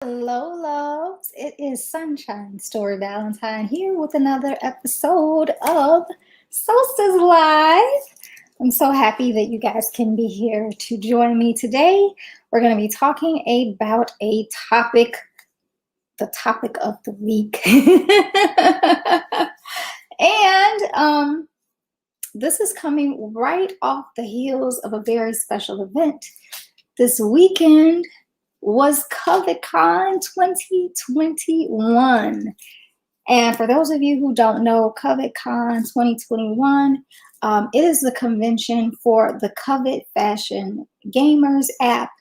Hello, loves. It is Sunshine Story Valentine here with another episode of Solstice Live. I'm so happy that you guys can be here to join me today. We're going to be talking about the topic of the week. and this is coming right off the heels of a very special event. This weekend was CovetCon 2021. And for those of you who don't know, CovetCon 2021, it is the convention for the Covet Fashion Gamers app.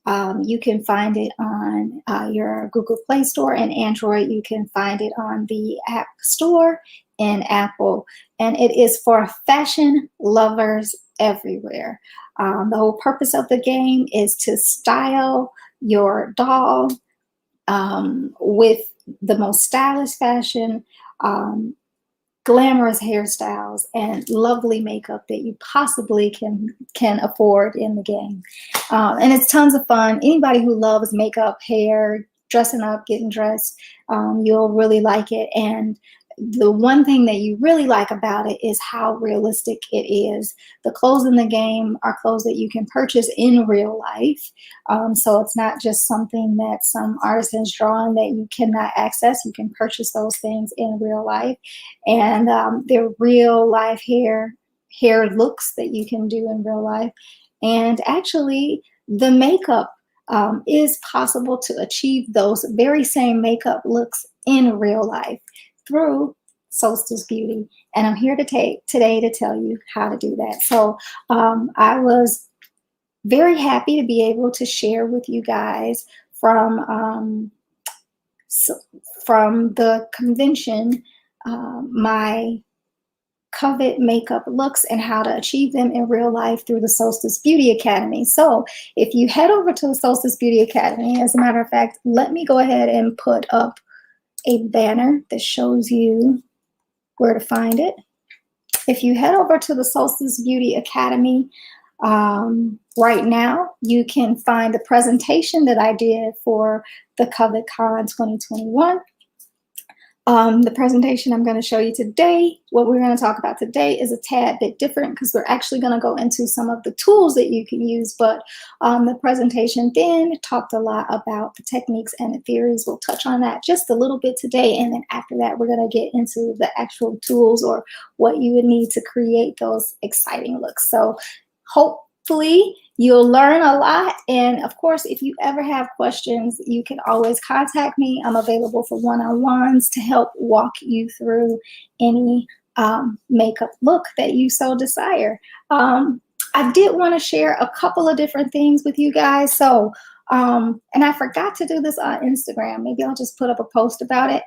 You can find it on your Google Play Store, and Android, you can find it on the App Store in Apple. And it is for fashion lovers everywhere. The whole purpose of the game is to style your doll with the most stylish fashion, glamorous hairstyles, and lovely makeup that you possibly can afford in the game. And it's tons of fun. Anybody who loves makeup, hair, dressing up, getting dressed, you'll really like it. And the one thing that you really like about it is how realistic it is. The clothes in the game are clothes that you can purchase in real life. So it's not just something that some artisan's drawing that you cannot access. You can purchase those things in real life. And they're real life hair looks that you can do in real life. And actually, the makeup is possible to achieve those very same makeup looks in real life through Solstice Beauty. And I'm here today to tell you how to do that. So I was very happy to be able to share with you guys from the convention my Covet makeup looks and how to achieve them in real life through the Solstice Beauty Academy. So if you head over to the Solstice Beauty Academy, as a matter of fact, let me go ahead and put up a banner that shows you where to find it. If you head over to the Solstice Beauty Academy right now, you can find the presentation that I did for the CovetCon 2021. The presentation I'm going to show you today, what we're going to talk about today, is a tad bit different because we're actually going to go into some of the tools that you can use. But the presentation then talked a lot about the techniques and the theories. We'll touch on that just a little bit today. And then after that, we're going to get into the actual tools or what you would need to create those exciting looks. So hopefully you'll learn a lot. And of course, if you ever have questions, you can always contact me. I'm available for one-on-ones to help walk you through any makeup look that you so desire. I did want to share a couple of different things with you guys. So, and I forgot to do this on Instagram. Maybe I'll just put up a post about it.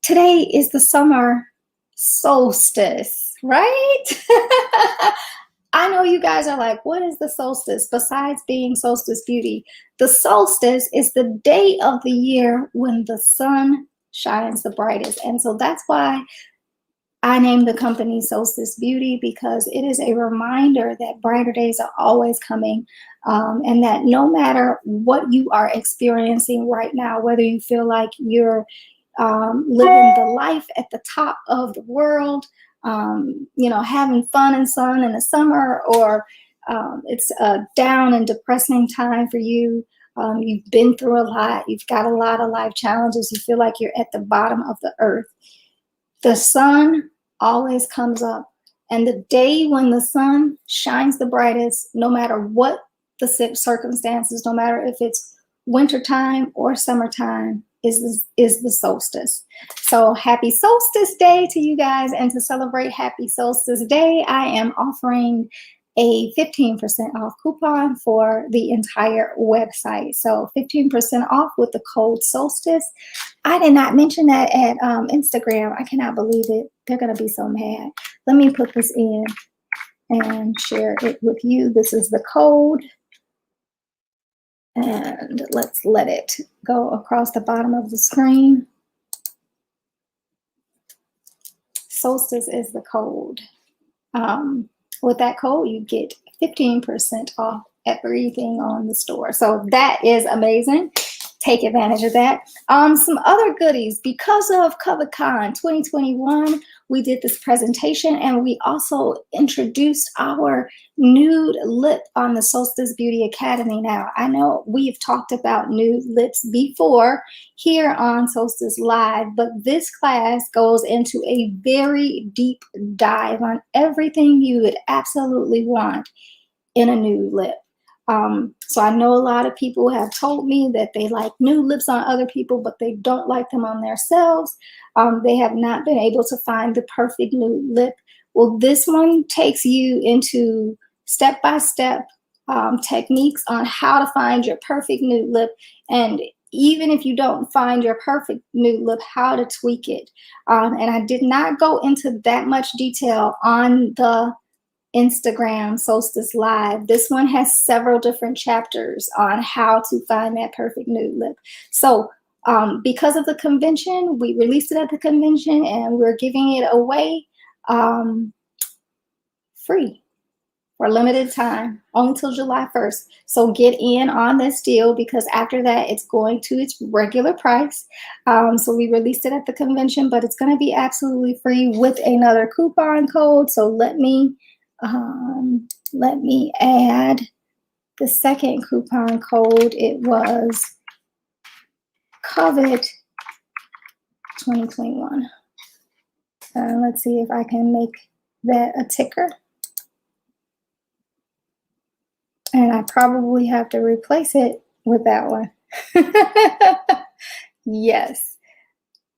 Today is the summer solstice, right? I know you guys are like, what is the solstice? Besides being Solstice Beauty, the solstice is the day of the year when the sun shines the brightest. And so that's why I named the company Solstice Beauty, because it is a reminder that brighter days are always coming, and that no matter what you are experiencing right now, whether you feel like you're living the life at the top of the world, having fun and sun in the summer, or it's a down and depressing time for you. You've been through a lot. You've got a lot of life challenges. You feel like you're at the bottom of the earth. The sun always comes up. And the day when the sun shines the brightest, no matter what the circumstances, no matter if it's wintertime or summertime, is the solstice. So happy Solstice Day to you guys. And to celebrate Happy Solstice Day, I am offering a 15% off coupon for the entire website. So 15% off with the code Solstice. I did not mention that at Instagram. I cannot believe it. They're going to be so mad. Let me put this in and share it with you. This is the code. And let's let it go across the bottom of the screen. Solstice is the code. With that code, you get 15% off everything on the store. So that is amazing. take advantage of that. Some other goodies. Because of CovetCon 2021, we did this presentation, and we also introduced our nude lip on the Solstice Beauty Academy. Now, I know we've talked about nude lips before here on Solstice Live, but this class goes into a very deep dive on everything you would absolutely want in a nude lip. So I know a lot of people have told me that they like nude lips on other people, but they don't like them on themselves. They have not been able to find the perfect nude lip. Well, this one takes you into step-by-step techniques on how to find your perfect nude lip. And even if you don't find your perfect nude lip, how to tweak it. And I did not go into that much detail on the Instagram Solstice Live. This one has several different chapters on how to find that perfect nude lip. So because of the convention, we released it at the convention, and we're giving it away free for a limited time, only till July 1st. So get in on this deal, because after that, it's going to its regular price. So we released it at the convention, but it's going to be absolutely free with another coupon code. So let me add the second coupon code. It was Covet 2021. Let's see if I can make that a ticker. And I probably have to replace it with that one. Yes.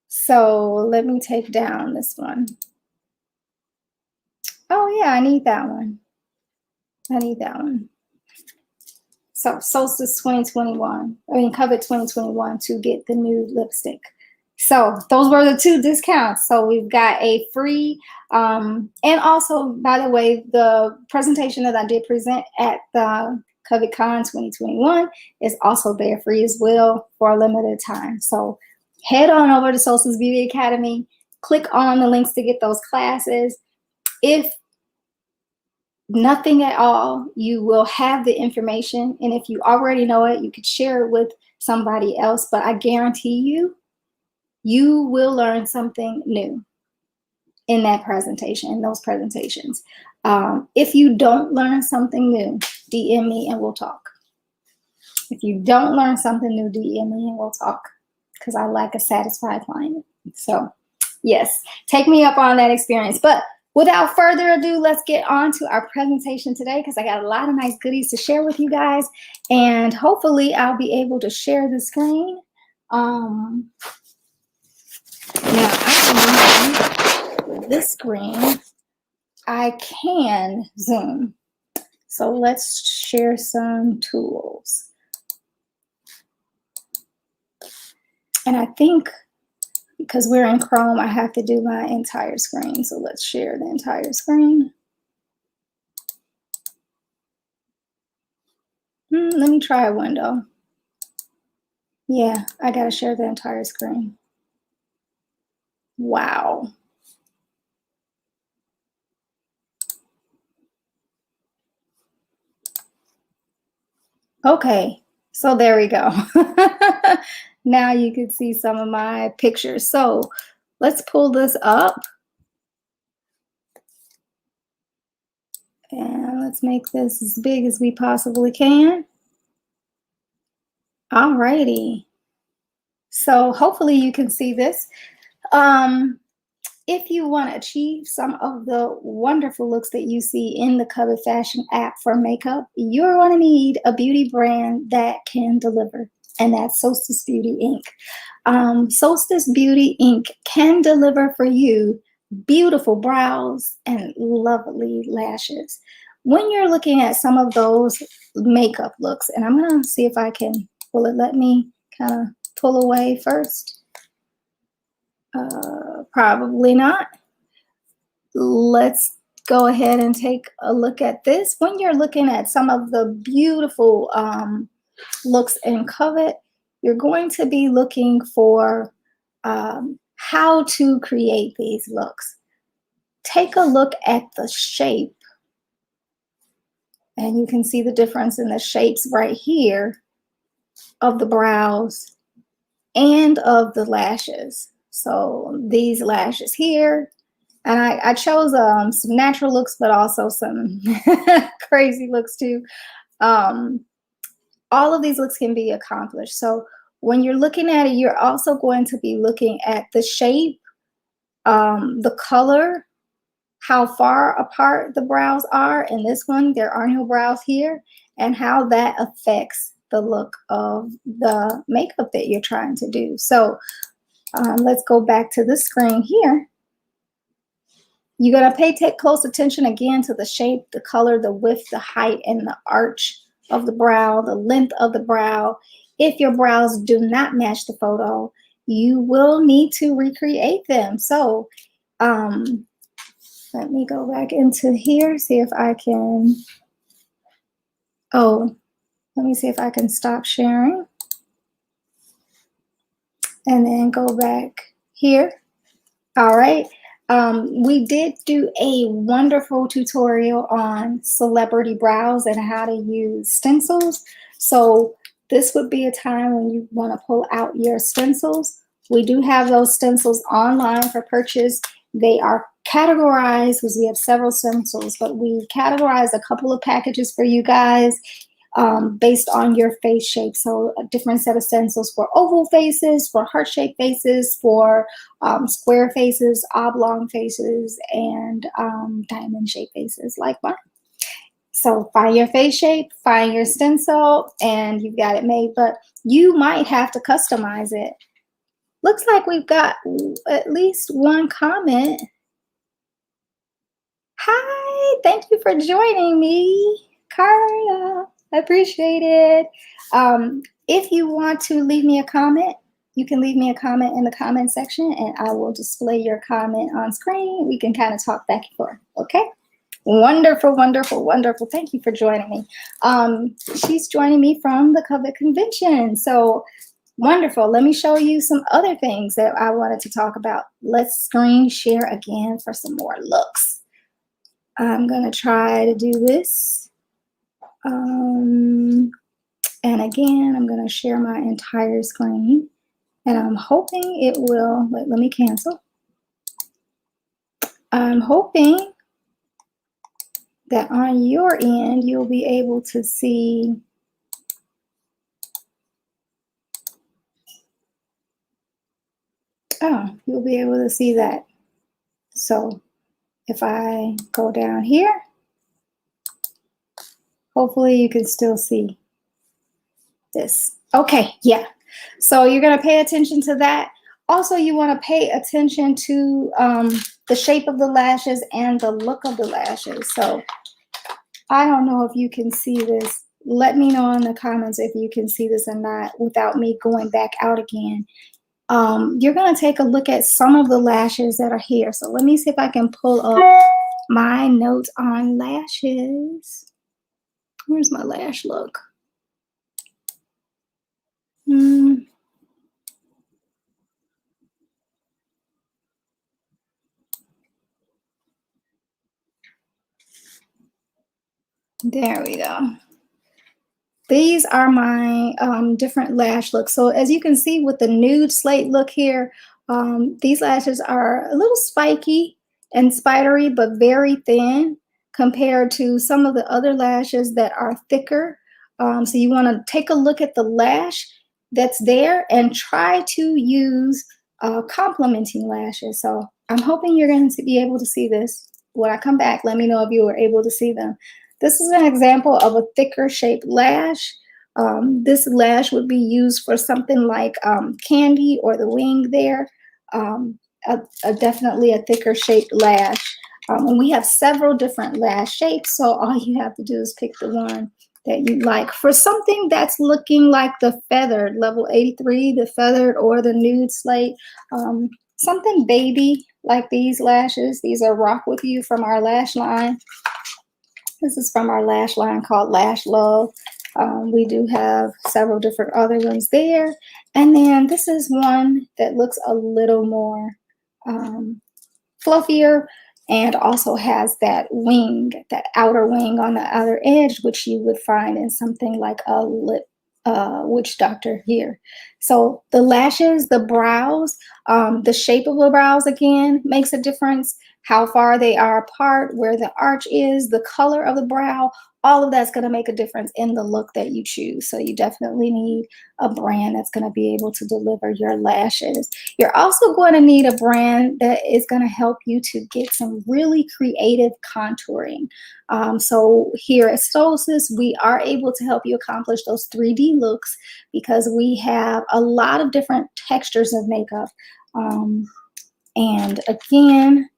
So let me take down this one. Oh yeah, I need that one. I need that one. So Solstice 2021, Covet 2021 to get the nude lipstick. So those were the two discounts. So we've got a free, and also, by the way, the presentation that I did present at the CovetCon 2021 is also there free as well for a limited time. So head on over to Solstice Beauty Academy, click on the links to get those classes. If nothing at all, you will have the information, and if you already know it, you could share it with somebody else, but I guarantee you, you will learn something new in that presentation, in those presentations. If you don't learn something new, DM me and we'll talk. If you don't learn something new, DM me and we'll talk, because I like a satisfied client. So yes, take me up on that experience. But without further ado, let's get on to our presentation today, because I got a lot of nice goodies to share with you guys, and hopefully I'll be able to share the screen. Now, with this screen, I can zoom. So let's share some tools. And I think because we're in Chrome, I have to do my entire screen. So let's share the entire screen. Let me try a window. Yeah, I gotta share the entire screen. Wow. Okay, so there we go. Now you can see some of my pictures. So let's pull this up. And let's make this as big as we possibly can. Alrighty. So hopefully you can see this. If you want to achieve some of the wonderful looks that you see in the Covet Fashion app for makeup, you're going to need a beauty brand that can deliver, and that's Solstice Beauty Inc. Solstice Beauty Inc. can deliver for you beautiful brows and lovely lashes. When you're looking at some of those makeup looks, and I'm going to see if I can, will it let me kind of pull away first? Probably not. Let's go ahead and take a look at this. When you're looking at some of the beautiful looks in Covet, you're going to be looking for how to create these looks. Take a look at the shape, and you can see the difference in the shapes right here. of the brows and of the lashes. So these lashes here, and I chose some natural looks, but also some crazy looks too. All of these looks can be accomplished. So when you're looking at it, you're also going to be looking at the shape, the color, how far apart the brows are. In this one, there are no brows here, and how that affects the look of the makeup that you're trying to do. So let's go back to the screen here. You're going to take close attention again to the shape, the color, the width, the height, and the arch of the brow, the length of the brow. If your brows do not match the photo, you will need to recreate them. So let me go back into here, see if I can, let me see if I can stop sharing. And then go back here. All right. We did do a wonderful tutorial on celebrity brows and how to use stencils. So this would be a time when you want to pull out your stencils. We do have those stencils online for purchase. They are categorized because we have several stencils, but we categorized a couple of packages for you guys based on your face shape. So a different set of stencils for oval faces, for heart-shaped faces, for square faces, oblong faces, and diamond-shaped faces like mine. So find your face shape, find your stencil, and you've got it made, but you might have to customize it. Looks like we've got at least one comment. Hi, thank you for joining me, Carla. I appreciate it. If you want to leave me a comment, you can leave me a comment in the comment section and I will display your comment on screen. We can kind of talk back and forth, okay? Wonderful, wonderful, wonderful. Thank you for joining me. She's joining me from the Covet convention. So wonderful. Let me show you some other things that I wanted to talk about. Let's screen share again for some more looks. I'm going to try to do this. And again, I'm going to share my entire screen. And I'm hoping it will, let me cancel. I'm hoping that on your end, you'll be able to see you'll be able to see that. So if I go down here, hopefully you can still see this. Okay, yeah. So you're going to pay attention to that. Also, you want to pay attention to the shape of the lashes and the look of the lashes. So I don't know if you can see this. Let me know in the comments if you can see this or not without me going back out again. You're going to take a look at some of the lashes that are here. So let me see if I can pull up my notes on lashes. Where's my lash look? There we go. These are my different lash looks. So as you can see with the nude slate look here, these lashes are a little spiky and spidery, but very thin compared to some of the other lashes that are thicker. So you want to take a look at the lash that's there and try to use complementing lashes. So I'm hoping you're going to be able to see this. When I come back, let me know if you were able to see them. This is an example of a thicker shaped lash. This lash would be used for something like candy or the wing there. Definitely a thicker shaped lash. And we have several different lash shapes, so all you have to do is pick the one that you like. For something that's looking like the feathered, level 83, the feathered or the nude slate, something baby like these lashes. These are Rock With You from our lash line. This is from our lash line called Lash Love. We do have several different other ones there. And then this is one that looks a little more fluffier and also has that wing, that outer wing on the outer edge, which you would find in something like a lip witch doctor here. So the lashes, the brows, the shape of the brows again makes a difference. How far they are apart, where the arch is, the color of the brow, all of that's going to make a difference in the look that you choose. So you definitely need a brand that's going to be able to deliver your lashes. You're also going to need a brand that is going to help you to get some really creative contouring. So here at Stolcis, we are able to help you accomplish those 3D looks because we have a lot of different textures of makeup. And again,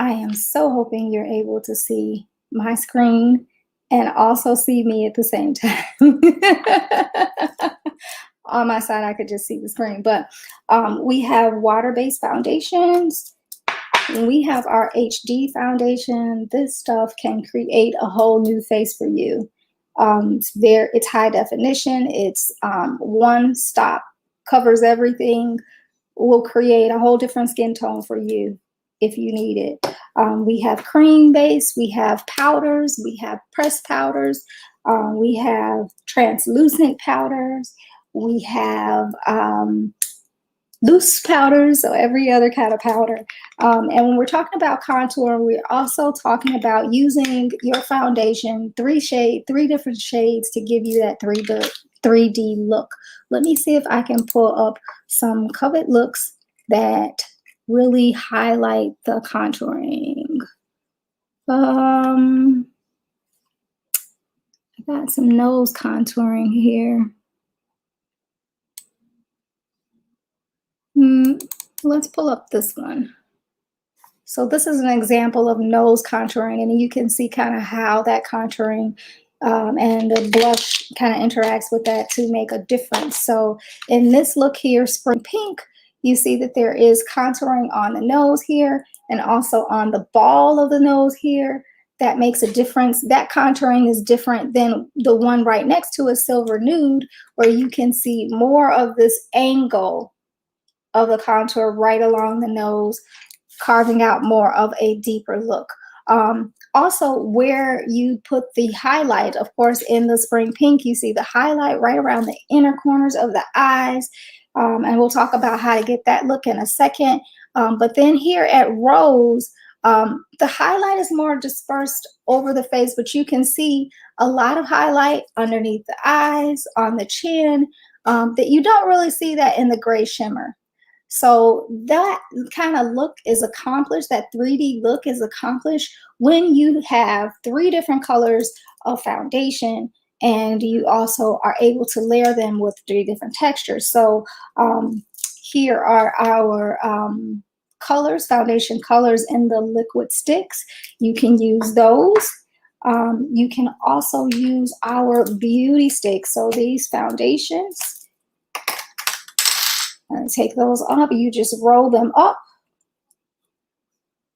I am so hoping you're able to see my screen and also see me at the same time. On my side, I could just see the screen, but we have water-based foundations. We have our HD foundation. This stuff can create a whole new face for you. It's high definition. It's one stop, covers everything, will create a whole different skin tone for you if you need it. We have cream base, we have powders, we have pressed powders, we have translucent powders, we have loose powders, so every other kind of powder. And when we're talking about contour, we're also talking about using your foundation, three different shades to give you that 3D look. Let me see if I can pull up some Covet looks that really highlight the contouring. I got some nose contouring here. Let's pull up this one. So this is an example of nose contouring, and you can see kind of how that contouring and the blush kind of interacts with that to make a difference. So in this look here, Spring Pink, you see that there is contouring on the nose here and also on the ball of the nose here. That makes a difference. That contouring is different than the one right next to it, Silver Nude, where you can see more of this angle of the contour right along the nose, carving out more of a deeper look. Also, where you put the highlight, of course, in the Spring Pink, you see the highlight right around the inner corners of the eyes. And we'll talk about how to get that look in a second. But then here at Rose, the highlight is more dispersed over the face, but you can see a lot of highlight underneath the eyes, on the chin, that you don't really see that in the gray shimmer. So that kind of look is accomplished, that 3D look is accomplished when you have 3 different colors of foundation and you also are able to layer them with 3 different textures. So here are our colors, foundation colors in the liquid sticks. You can use those. You can also use our beauty sticks. So these foundations, and take those up, you just roll them up.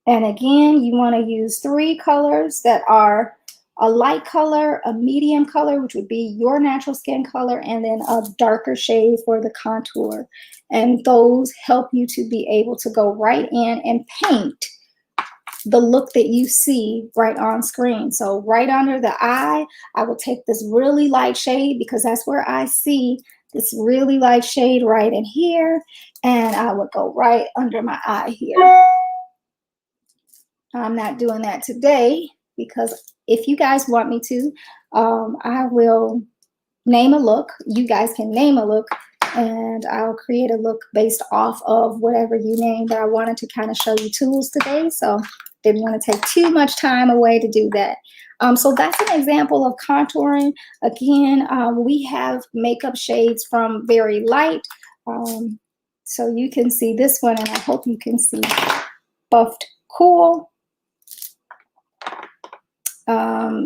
And again, you want to use 3 colors that are a light color, a medium color, which would be your natural skin color, and then a darker shade for the contour. And those help you to be able to go right in and paint the look that you see right on screen. So right under the eye, I will take this really light shade because that's where I see this really light shade right in here, and I would go right under my eye here. I'm not doing that today because if you guys want me to, I will name a look. You guys can name a look, and I'll create a look based off of whatever you name. But I wanted to kind of show you tools today, so didn't want to take too much time away to do that. So that's an example of contouring. Again, we have makeup shades from very light. So you can see this one, and I hope you can see Buffed Cool.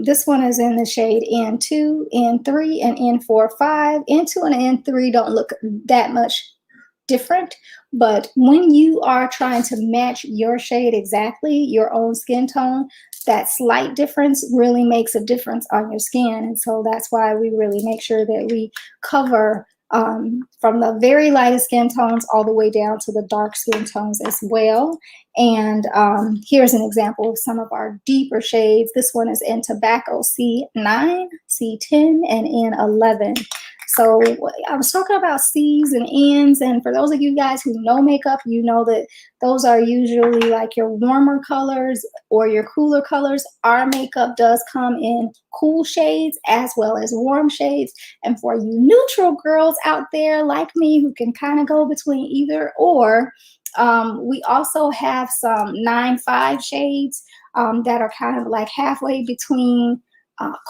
This one is in the shade N2, N3, and N4-5. N2 and N3 don't look that much different, but when you are trying to match your shade exactly, your own skin tone, that slight difference really makes a difference on your skin. And so that's why we really make sure that we cover from the very lightest skin tones all the way down to the dark skin tones as well. And here's an example of some of our deeper shades. This one is in Tobacco C9, C10, and N11. So I was talking about C's and N's, and for those of you guys who know makeup, you know that those are usually like your warmer colors or your cooler colors. Our makeup does come in cool shades as well as warm shades. And for you neutral girls out there like me who can kind of go between either or, we also have some 9-5 shades that are kind of like halfway between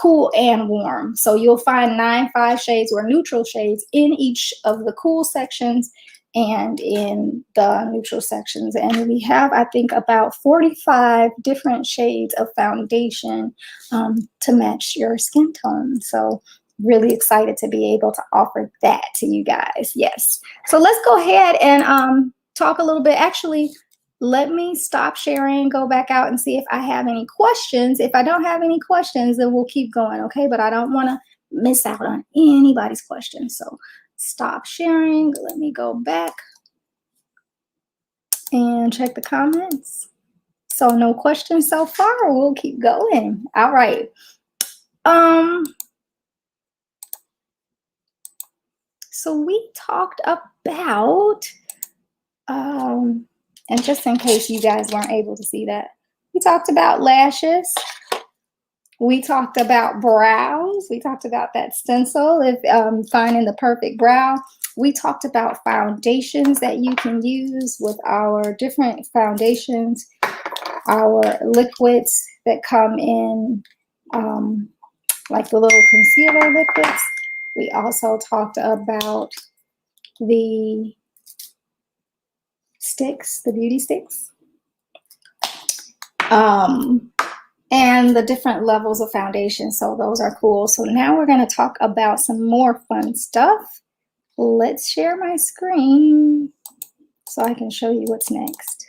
cool and warm. So you'll find 9-5 shades or neutral shades in each of the cool sections and in the neutral sections. And we have, I think, about 45 different shades of foundation to match your skin tone. So really excited to be able to offer that to you guys. Yes. So let's go ahead and talk a little bit. Actually, let me stop sharing, go back out and see if I have any questions. If I don't have any questions, then we'll keep going, okay? But I don't want to miss out on anybody's questions. So stop sharing. Let me go back and check the comments. So no questions so far. We'll keep going. All right. So we talked about and just in case you guys weren't able to see that, we talked about lashes. We talked about brows. We talked about that stencil, if finding the perfect brow. We talked about foundations that you can use with our different foundations, our liquids that come in like the little concealer liquids. We also talked about the sticks, the beauty sticks, and the different levels of foundation. So those are cool. So now we're going to talk about some more fun stuff. Let's share my screen so I can show you what's next.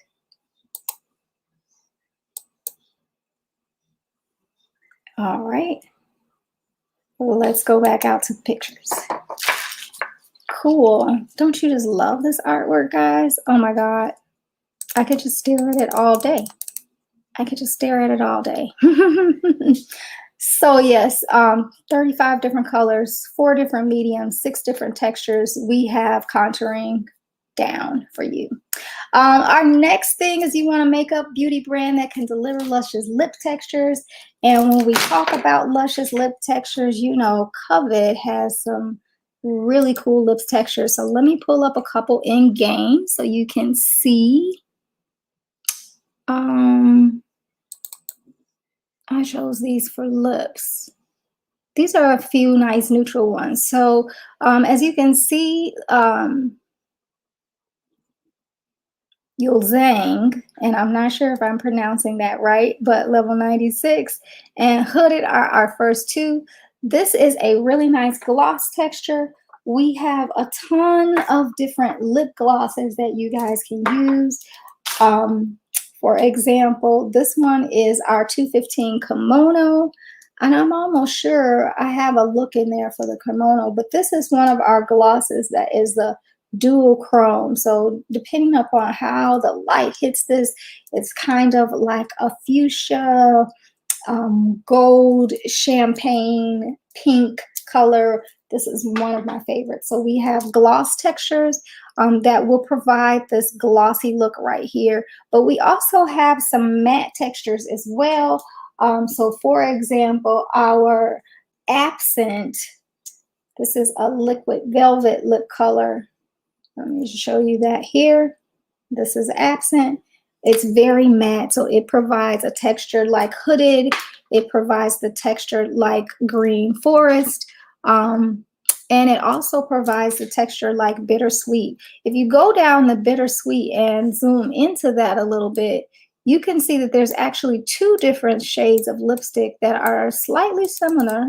All right. Well, let's go back out to pictures. Cool. Don't you just love this artwork, guys? Oh my God. I could just stare at it all day. I could just stare at it all day. So yes, 35 different colors, 4 different mediums, 6 different textures. We have contouring down for you. Our next thing is you want a makeup beauty brand that can deliver luscious lip textures. And when we talk about luscious lip textures, you know, Covet has some really cool lip textures. So let me pull up a couple in game so you can see. I chose these for lips. These are a few nice neutral ones. So as you can see, Yulzang, and I'm not sure if I'm pronouncing that right, but level 96 and Hooded are our first two. This is a really nice gloss texture. We have a ton of different lip glosses that you guys can use. For example, this one is our 215 Kimono, and I'm almost sure I have a look in there for the Kimono, but this is one of our glosses that is the dual chrome. So depending upon how the light hits this, it's kind of like a fuchsia, gold, champagne, pink color. This is one of my favorites. So we have gloss textures that will provide this glossy look right here. But we also have some matte textures as well. So for example, our Accent, this is a liquid velvet lip color. Let me show you that here. This is Accent. It's very matte, so it provides a texture like Hooded. It provides the texture like Green Forest. And it also provides the texture like Bittersweet. If you go down the Bittersweet and zoom into that a little bit, you can see that there's actually 2 different shades of lipstick that are slightly similar.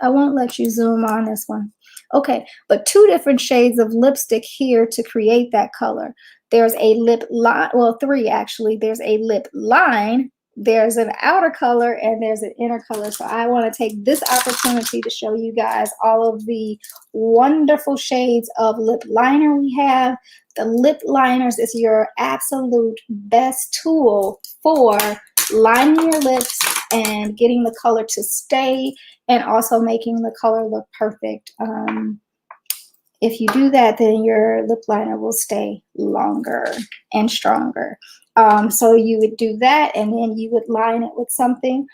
I won't let you zoom on this one. Okay, but 2 different shades of lipstick here to create that color. There's a lip line, well, 3 actually. There's a lip line, there's an outer color, and there's an inner color. So I want to take this opportunity to show you guys all of the wonderful shades of lip liner we have. The lip liners is your absolute best tool for lining your lips and getting the color to stay and also making the color look perfect. If you do that, then your lip liner will stay longer and stronger. So you would do that, and then you would line it with something.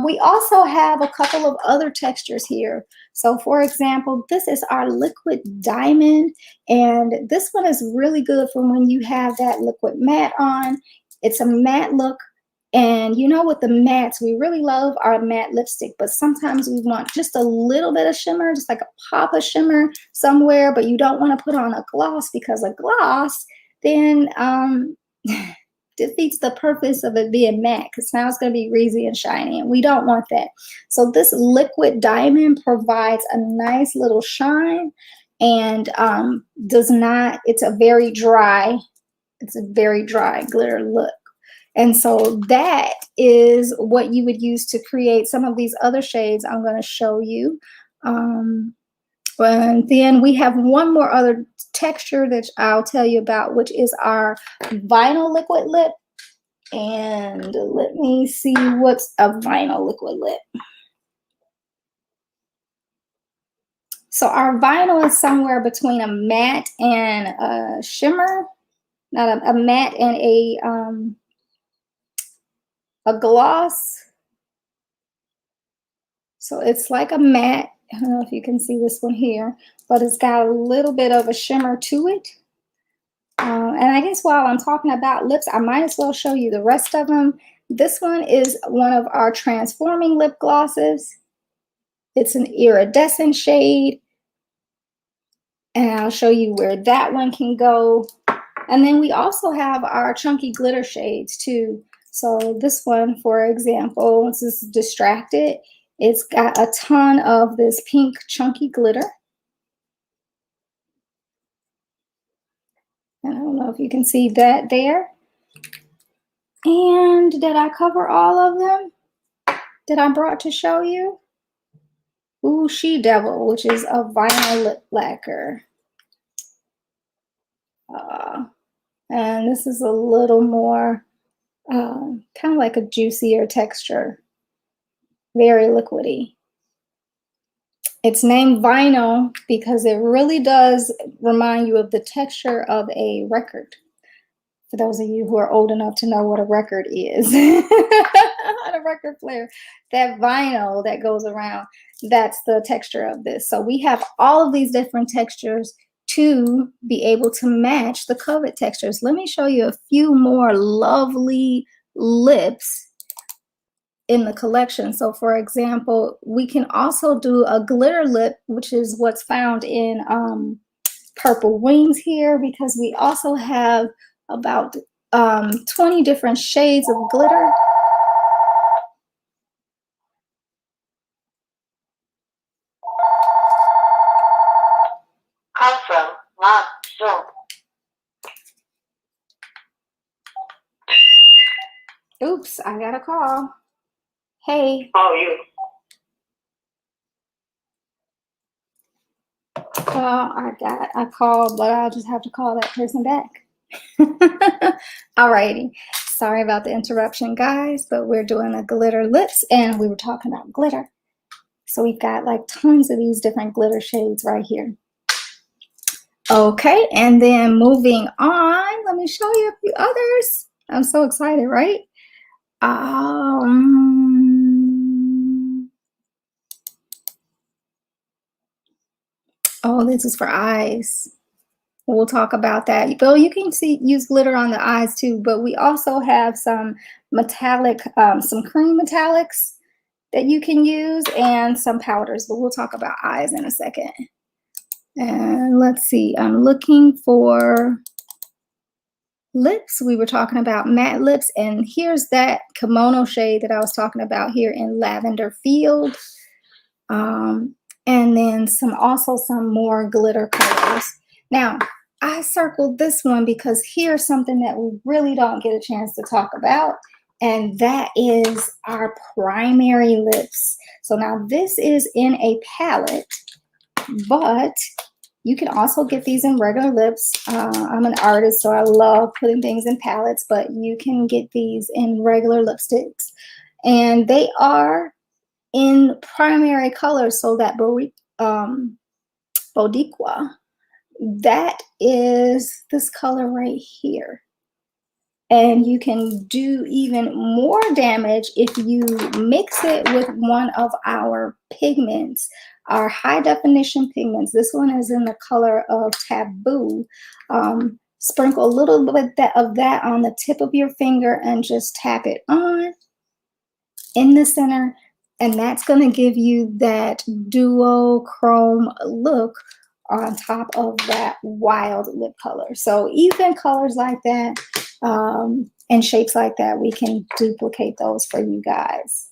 We also have a couple of other textures here. So for example, this is our liquid diamond, and this one is really good for when you have that liquid matte on. It's a matte look. And you know, with the mattes, we really love our matte lipstick, but sometimes we want just a little bit of shimmer, just like a pop of shimmer somewhere, but you don't want to put on a gloss, because a gloss then defeats the purpose of it being matte, because now it's going to be greasy and shiny, and we don't want that. So this liquid diamond provides a nice little shine, and it's a very dry glitter look. And so that is what you would use to create some of these other shades I'm going to show you. And then we have one more other texture that I'll tell you about, which is our vinyl liquid lip. And let me see, what's a vinyl liquid lip. So our vinyl is somewhere between a matte and a shimmer, not a matte and a gloss. So it's like a matte. I don't know if you can see this one here, but it's got a little bit of a shimmer to it. And I guess while I'm talking about lips, I might as well show you the rest of them. This one is one of our transforming lip glosses. It's an iridescent shade, and I'll show you where that one can go. And then we also have our chunky glitter shades too. So this one, for example, this is Distracted. It's got a ton of this pink chunky glitter. And I don't know if you can see that there. And did I cover all of them that I brought to show you? Ooh, She Devil, which is a vinyl lip lacquer. And this is a little more kind of like a juicier texture. Very liquidy. It's named vinyl because it really does remind you of the texture of a record. For those of you who are old enough to know what a record is. Not a record player. That vinyl that goes around, that's the texture of this. So we have all of these different textures to be able to match the Covet textures. Let me show you a few more lovely lips in the collection. So for example, we can also do a glitter lip, which is what's found in Purple Wings here, because we also have about 20 different shades of glitter. Call from Mom Phone. Oops, I got a call. Hey. How are you? I called, but I'll just have to call that person back. Alrighty. Sorry about the interruption, guys, but we're doing a glitter lips, and we were talking about glitter. So we've got like tons of these different glitter shades right here. Okay, and then moving on, let me show you a few others. I'm so excited, right? Oh, this is for eyes. We'll talk about that. Bill, you can use glitter on the eyes too, but we also have some metallic, some cream metallics that you can use, and some powders, but we'll talk about eyes in a second. And let's see, I'm looking for lips. We were talking about matte lips, and here's that kimono shade that I was talking about here in Lavender Field. And then also some more glitter colors. Now, I circled this one because here's something that we really don't get a chance to talk about, and that is our primary lips. So now this is in a palette, but you can also get these in regular lips. I'm an artist, so I love putting things in palettes, but you can get these in regular lipsticks. And they are in primary colors, so that Boricua that is this color right here. And you can do even more damage if you mix it with one of our pigments, our high definition pigments. This one is in the color of Taboo. Sprinkle a little bit of that on the tip of your finger and just tap it on in the center. And that's going to give you that duochrome look on top of that wild lip color. So even colors like that and shapes like that, we can duplicate those for you guys.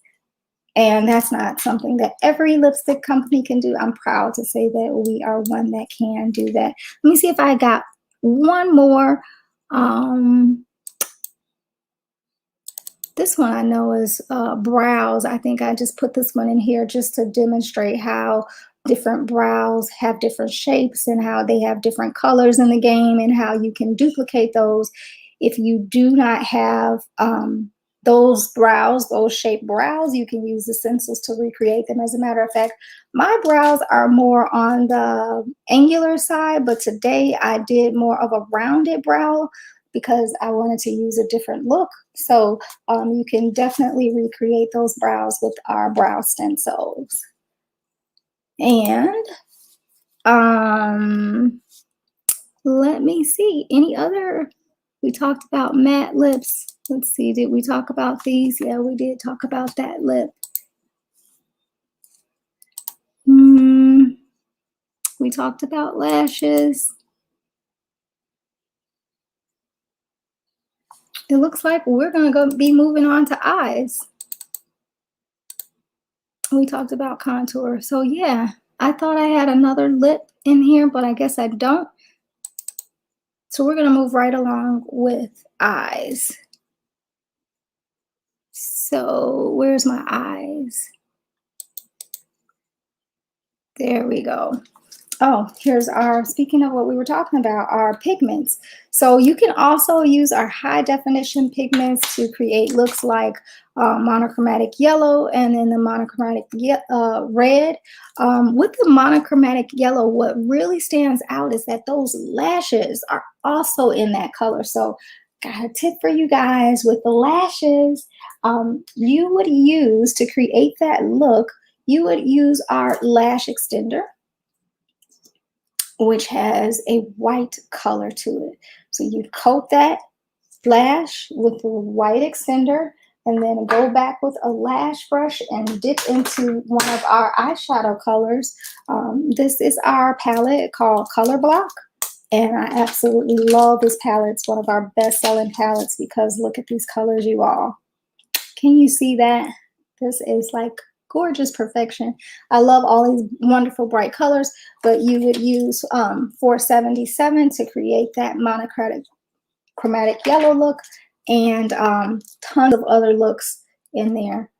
And that's not something that every lipstick company can do. I'm proud to say that we are one that can do that. Let me see if I got one more. This one I know is brows. I think I just put this one in here just to demonstrate how different brows have different shapes and how they have different colors in the game and how you can duplicate those. If you do not have those brows, those shaped brows, you can use the stencils to recreate them. As a matter of fact, my brows are more on the angular side, but today I did more of a rounded brow because I wanted to use a different look. So you can definitely recreate those brows with our brow stencils. And let me see, any other, we talked about matte lips. Let's see, did we talk about these? Yeah, we did talk about that lip. We talked about lashes. It looks like we're gonna be moving on to eyes. We talked about contour. So yeah, I thought I had another lip in here, but I guess I don't. So we're gonna move right along with eyes. So where's my eyes? There we go. Oh, here's our, speaking of what we were talking about, our pigments. So you can also use our high definition pigments to create looks like monochromatic yellow and then the monochromatic red. With the monochromatic yellow, what really stands out is that those lashes are also in that color. So got a tip for you guys with the lashes. You would use, to create that look, you would use our lash extender, which has a white color to it. So you'd coat that lash with the white extender and then go back with a lash brush and dip into one of our eyeshadow colors. This is our palette called Color Block. And I absolutely love this palette. It's one of our best selling palettes because look at these colors, you all. Can you see that? This is like gorgeous perfection. I love all these wonderful bright colors, but you would use 477 to create that monochromatic yellow look and tons of other looks in there.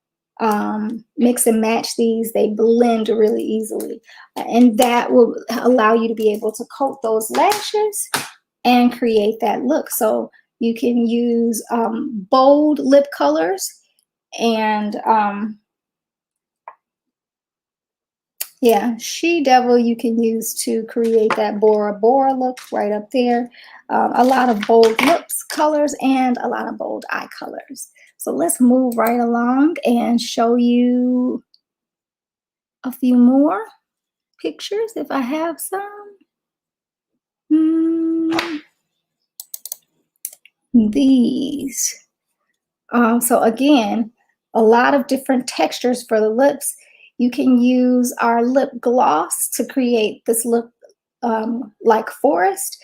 Mix and match these, they blend really easily. And that will allow you to be able to coat those lashes and create that look. So you can use bold lip colors and yeah, She Devil you can use to create that Bora Bora look right up there. A lot of bold lips colors and a lot of bold eye colors. So let's move right along and show you a few more pictures if I have some. These. So again, a lot of different textures for the lips. You can use our lip gloss to create this look like forest.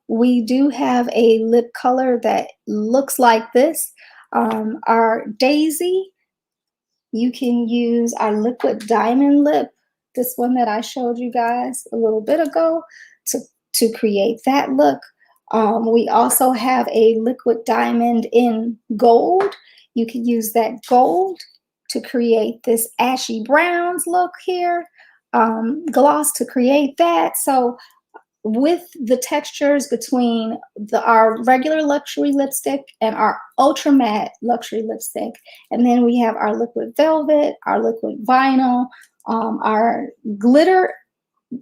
We do have a lip color that looks like this. Our daisy, you can use our liquid diamond lip, this one that I showed you guys a little bit ago, to create that look. We also have a liquid diamond in gold. You can use that gold to create this ashy browns look here. Gloss to create that. So with the textures between our regular luxury lipstick and our ultra matte luxury lipstick, and then we have our liquid velvet, our liquid vinyl, our glitter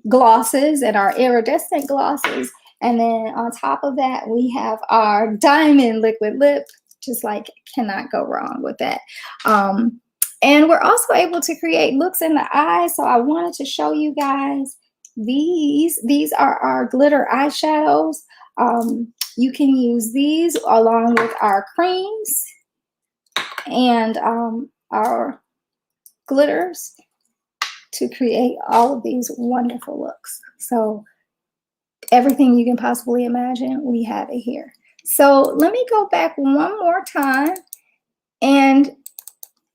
glosses and our iridescent glosses. And then on top of that, we have our diamond liquid lip, just like cannot go wrong with that. And we're also able to create looks in the eyes. So I wanted to show you guys these. These are our glitter eyeshadows. You can use these along with our creams and our glitters to create all of these wonderful looks. So everything you can possibly imagine, we have it here. So let me go back one more time and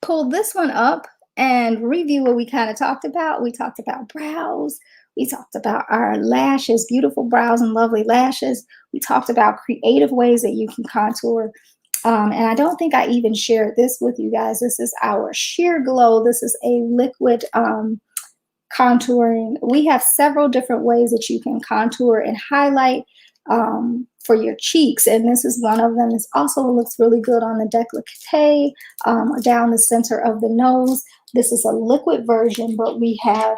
pull this one up and review what we kind of talked about. We talked about brows. We talked about our lashes, beautiful brows and lovely lashes. We talked about creative ways that you can contour. And I don't think I even shared this with you guys. This is our Sheer Glow. This is a liquid contouring. We have several different ways that you can contour and highlight for your cheeks, and this is one of them. This also looks really good on the décolleté, down the center of the nose. This is a liquid version, but we have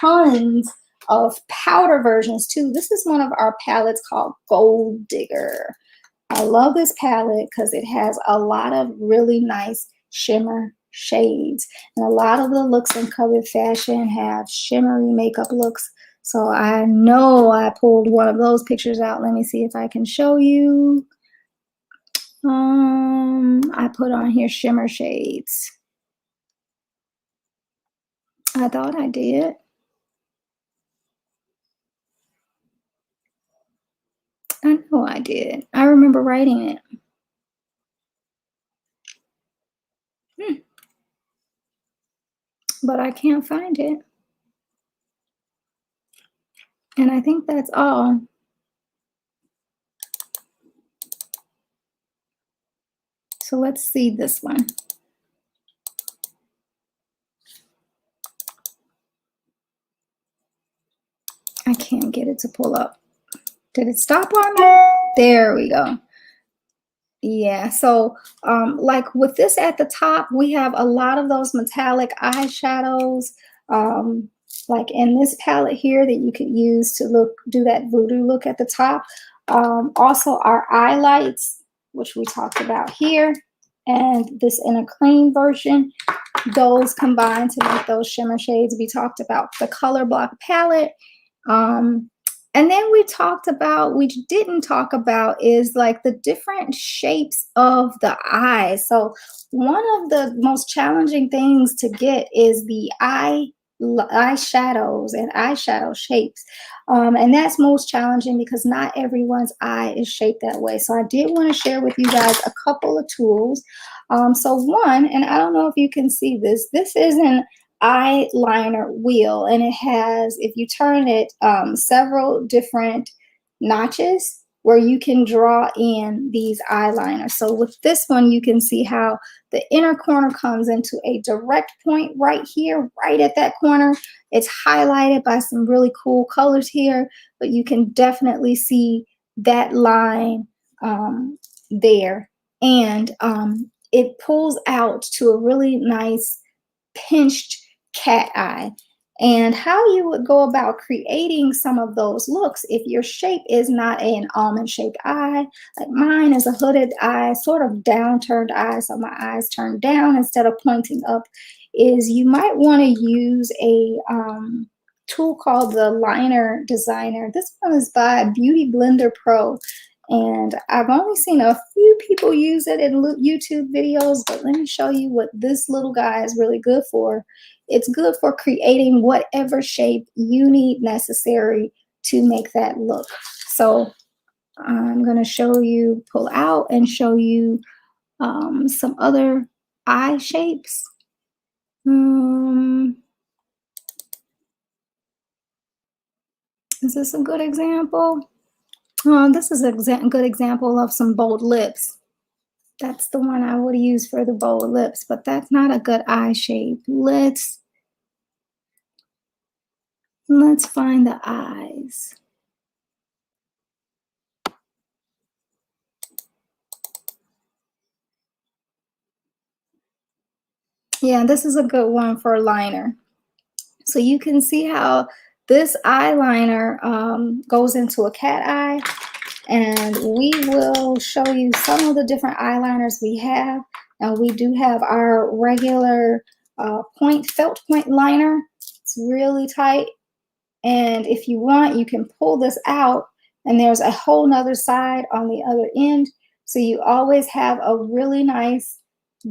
tons of powder versions too. This is one of our palettes called Gold Digger. I love this palette because it has a lot of really nice shimmer shades. And a lot of the looks in Covet fashion have shimmery makeup looks. So I know I pulled one of those pictures out. Let me see if I can show you. I put on here shimmer shades. I thought I did. I know I did. I remember writing it. But I can't find it. And I think that's all. So let's see this one. I can't get it to pull up. Did it stop on me? There we go. Yeah, so like with this at the top, we have a lot of those metallic eyeshadows, like in this palette here that you could use to do that voodoo look at the top. Also our highlights, which we talked about here, and this in a cream version, those combine to make those shimmer shades. We talked about the color block palette. And then we didn't talk about is like the different shapes of the eyes. So one of the most challenging things to get is the eyeshadows and eyeshadow shapes. And that's most challenging because not everyone's eye is shaped that way. So I did want to share with you guys a couple of tools. So one, and I don't know if you can see this, this is an eyeliner wheel, and it has, if you turn it, several different notches where you can draw in these eyeliners. So with this one, you can see how the inner corner comes into a direct point right here, right at that corner. It's highlighted by some really cool colors here, but you can definitely see that line there. And it pulls out to a really nice pinched cat eye. And how you would go about creating some of those looks if your shape is not an almond shaped eye, like mine is a hooded eye, sort of down turned eye, so my eyes turn down instead of pointing up, is you might want to use a tool called the Liner Designer. This one is by Beauty Blender Pro. And I've only seen a few people use it in YouTube videos, but let me show you what this little guy is really good for. It's good for creating whatever shape you need necessary to make that look. So I'm going to show you, pull out and show you some other eye shapes. Is this a good example? This is a good example of some bold lips. That's the one I would use for the bold lips, but that's not a good eye shape. Let's find the eyes. Yeah, this is a good one for a liner. So you can see how this eyeliner goes into a cat eye, and we will show you some of the different eyeliners we have. And we do have our regular felt point liner. It's really tight, and if you want, you can pull this out, and there's a whole nother side on the other end, so you always have a really nice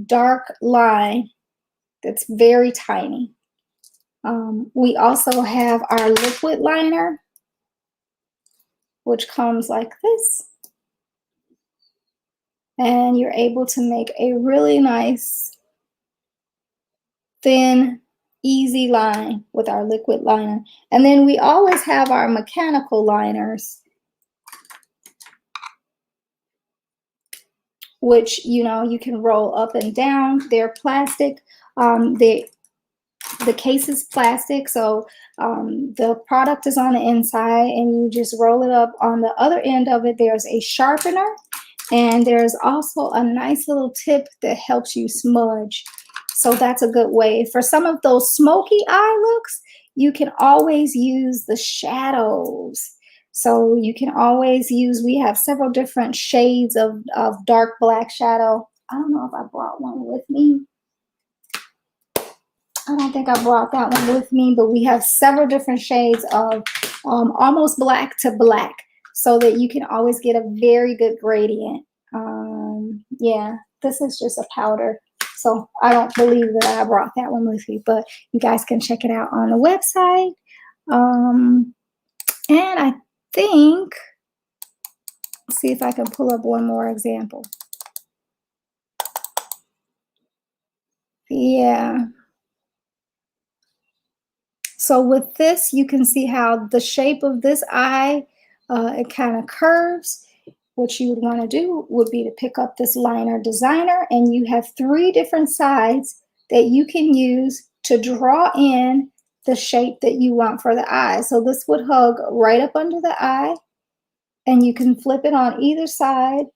dark line that's very tiny. We also have our liquid liner, which comes like this, and you're able to make a really nice thin easy line with our liquid liner. And then we always have our mechanical liners, which, you know, you can roll up and down. They're plastic. The case is plastic, so the product is on the inside, and you just roll it up. On the other end of it, there's a sharpener, and there's also a nice little tip that helps you smudge. So that's a good way. For some of those smoky eye looks, you can always use the shadows. So you can always use, we have several different shades of dark black shadow. I don't know if I brought one with me. I don't think I brought that one with me, but we have several different shades of almost black to black, so that you can always get a very good gradient. Yeah, this is just a powder, so I don't believe that I brought that one with me, but you guys can check it out on the website. And I think, let's see if I can pull up one more example. Yeah. So with this, you can see how the shape of this eye, it kind of curves. What you would want to do would be to pick up this liner designer, and you have 3 different sides that you can use to draw in the shape that you want for the eye. So this would hug right up under the eye, and you can flip it on either side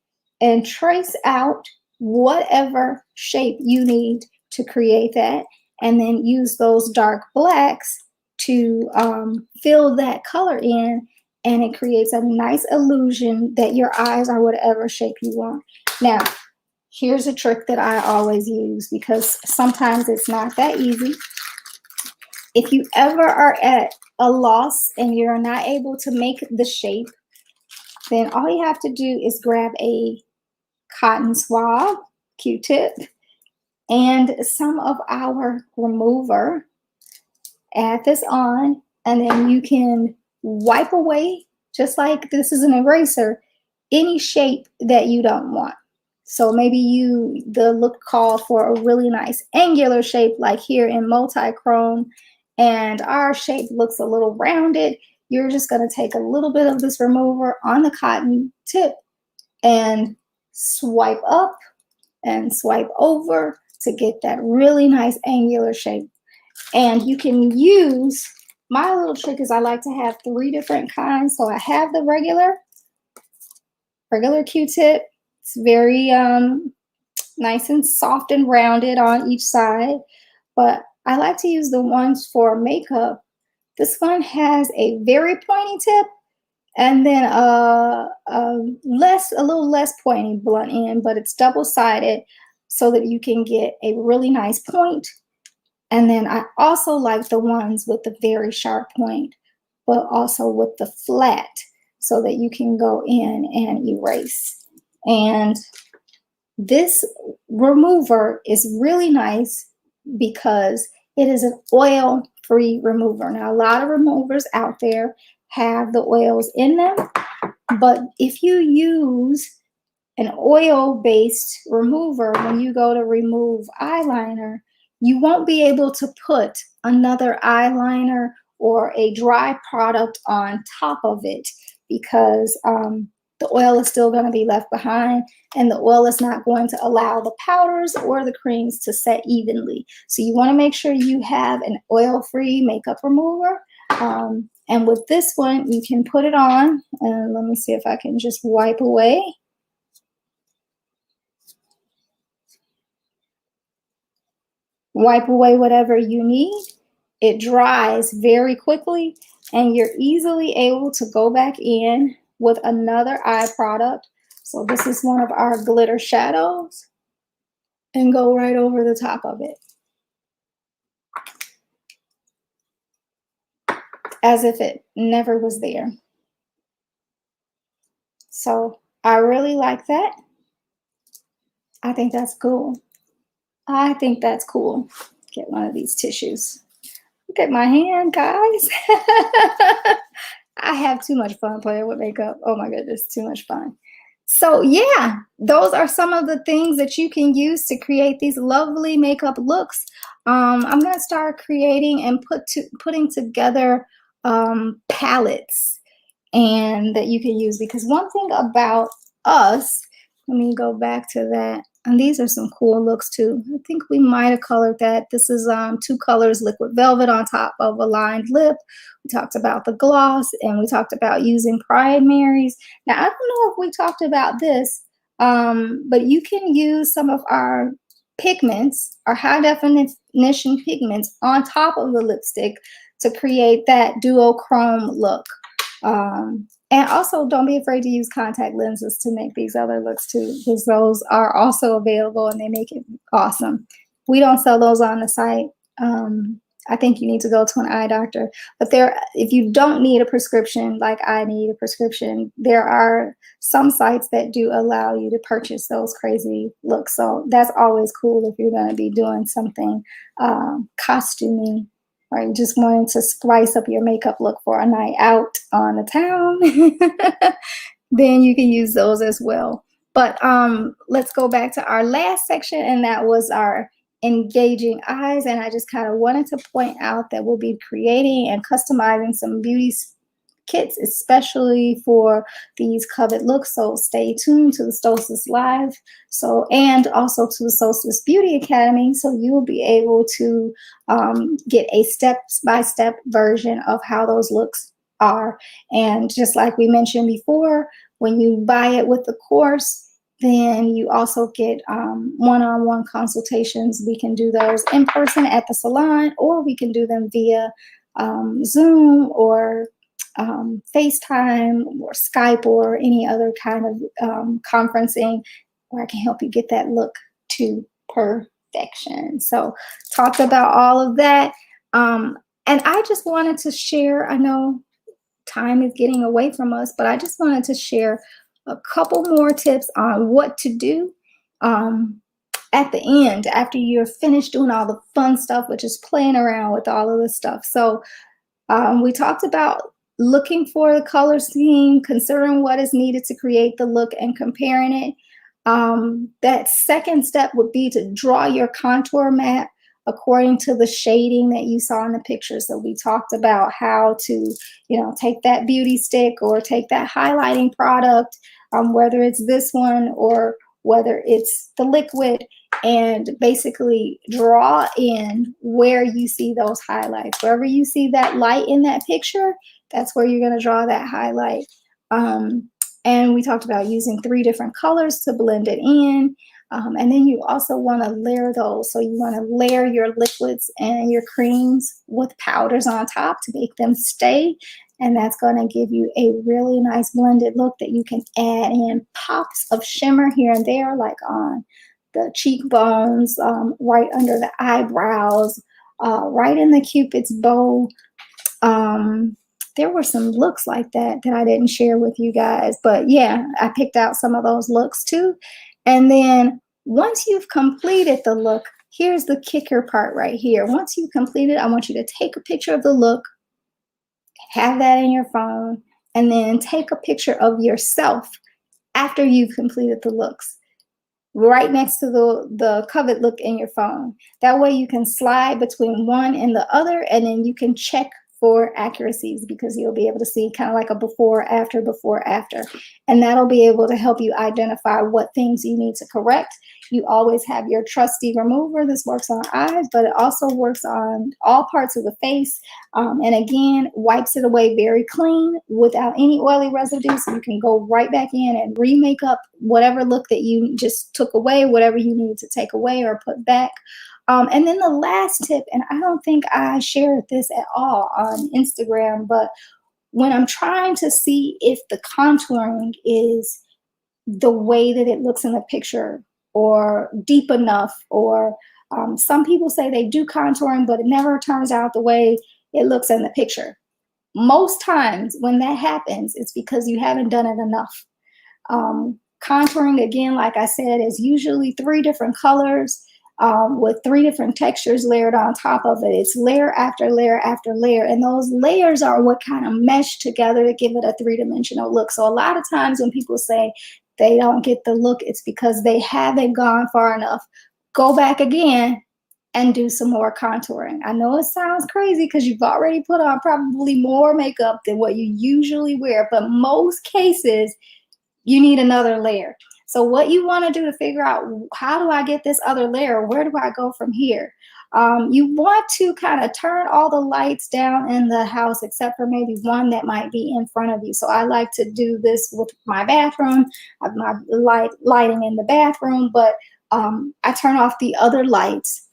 and trace out whatever shape you need to create that, and then use those dark blacks to fill that color in, and it creates a nice illusion that your eyes are whatever shape you want. Now, here's a trick that I always use, because sometimes it's not that easy. If you ever are at a loss and you're not able to make the shape, then all you have to do is grab a cotton swab, Q-tip, and some of our remover. Add this on, and then you can wipe away, just like this is an eraser, any shape that you don't want. So maybe the look called for a really nice angular shape, like here in multi-chrome, and our shape looks a little rounded. You're just going to take a little bit of this remover on the cotton tip and swipe up and swipe over to get that really nice angular shape. And you can use, my little trick is I like to have 3 different kinds. So I have the regular Q-tip. It's very nice and soft and rounded on each side. But I like to use the ones for makeup. This one has a very pointy tip, and then a little less pointy blunt end, but it's double-sided so that you can get a really nice point. And then I also like the ones with the very sharp point, but also with the flat, so that you can go in and erase. And this remover is really nice because it is an oil-free remover. Now, a lot of removers out there have the oils in them, but if you use an oil-based remover, when you go to remove eyeliner, you won't be able to put another eyeliner or a dry product on top of it, because the oil is still going to be left behind, and the oil is not going to allow the powders or the creams to set evenly. So you want to make sure you have an oil-free makeup remover. And with this one, you can put it on, and let me see if I can just wipe away. Wipe away whatever you need. It dries very quickly, And you're easily able to go back in with another eye product. So this is one of our glitter shadows, and go right over the top of it, as if it never was there. So I really like that. I think that's cool. I think that's cool. Get one of these tissues. Look at my hand, guys. I have too much fun playing with makeup. Oh my goodness, too much fun. So yeah, those are some of the things that you can use to create these lovely makeup looks. I'm gonna start creating and putting together palettes and that you can use, because one thing about us, let me go back to that. And these are some cool looks too. I think we might have colored that. This is two colors, liquid velvet on top of a lined lip. We talked about the gloss, and we talked about using primaries. Now, I don't know if we talked about this, but you can use some of our pigments, our high definition pigments, on top of the lipstick to create that duochrome look. And also, don't be afraid to use contact lenses to make these other looks too, because those are also available and they make it awesome. We don't sell those on the site. I think you need to go to an eye doctor. But if you don't need a prescription, like I need a prescription, there are some sites that do allow you to purchase those crazy looks. So that's always cool if you're going to be doing something costumey, or you just wanting to spice up your makeup look for a night out on the town, then you can use those as well. But let's go back to our last section, and that was our engaging eyes. And I just kind of wanted to point out that we'll be creating and customizing some beauty kits, especially for these Covet looks. So stay tuned to the Solstice Live, and also to the Solstice Beauty Academy, so you will be able to get a step-by-step version of how those looks are. And just like we mentioned before, when you buy it with the course, then you also get one-on-one consultations. We can do those in person at the salon, or we can do them via Zoom or FaceTime or Skype or any other kind of conferencing, where I can help you get that look to perfection. So talked about all of that. And I just wanted to share, I know time is getting away from us, but I just wanted to share a couple more tips on what to do at the end, after you're finished doing all the fun stuff, which is playing around with all of this stuff. So we talked about looking for the color scheme, considering what is needed to create the look, and comparing it. That second step would be to draw your contour map according to the shading that you saw in the picture. So we talked about how to, take that beauty stick or take that highlighting product, whether it's this one or whether it's the liquid, and basically draw in where you see those highlights. Wherever you see that light in that picture, that's where you're going to draw that highlight. And we talked about using 3 different colors to blend it in. And then you also want to layer those. So you want to layer your liquids and your creams with powders on top to make them stay. And that's going to give you a really nice blended look that you can add in pops of shimmer here and there, like on the cheekbones, right under the eyebrows, right in the Cupid's bow. There were some looks like that I didn't share with you guys, but yeah, I picked out some of those looks too. And then once you've completed the look, here's the kicker part right here. Once you've completed, I want you to take a picture of the look, have that in your phone, and then take a picture of yourself after you've completed the looks, right next to the Covet look in your phone. That way you can slide between one and the other, and then you can check for accuracies, because you'll be able to see kind of like a before, after. And that'll be able to help you identify what things you need to correct. You always have your trusty remover. This works on eyes, but it also works on all parts of the face. And again, wipes it away very clean without any oily residue. So you can go right back in and remake up whatever look that you just took away, whatever you need to take away or put back. And then the last tip, and I don't think I shared this at all on Instagram, but when I'm trying to see if the contouring is the way that it looks in the picture or deep enough, or some people say they do contouring, but it never turns out the way it looks in the picture. Most times when that happens, it's because you haven't done it enough. Contouring, again, like I said, is usually 3 different colors with 3 different textures layered on top of it. It's layer after layer after layer, and those layers are what kind of mesh together to give it a 3-dimensional look. So a lot of times when people say they don't get the look, it's because they haven't gone far enough. Go back again and do some more contouring. I know it sounds crazy because you've already put on probably more makeup than what you usually wear, but most cases you need another layer. So what you want to do to figure out, how do I get this other layer? Where do I go from here? You want to kind of turn all the lights down in the house except for maybe one that might be in front of you. So I like to do this with my bathroom. I have my lighting in the bathroom, but I turn off the other lights.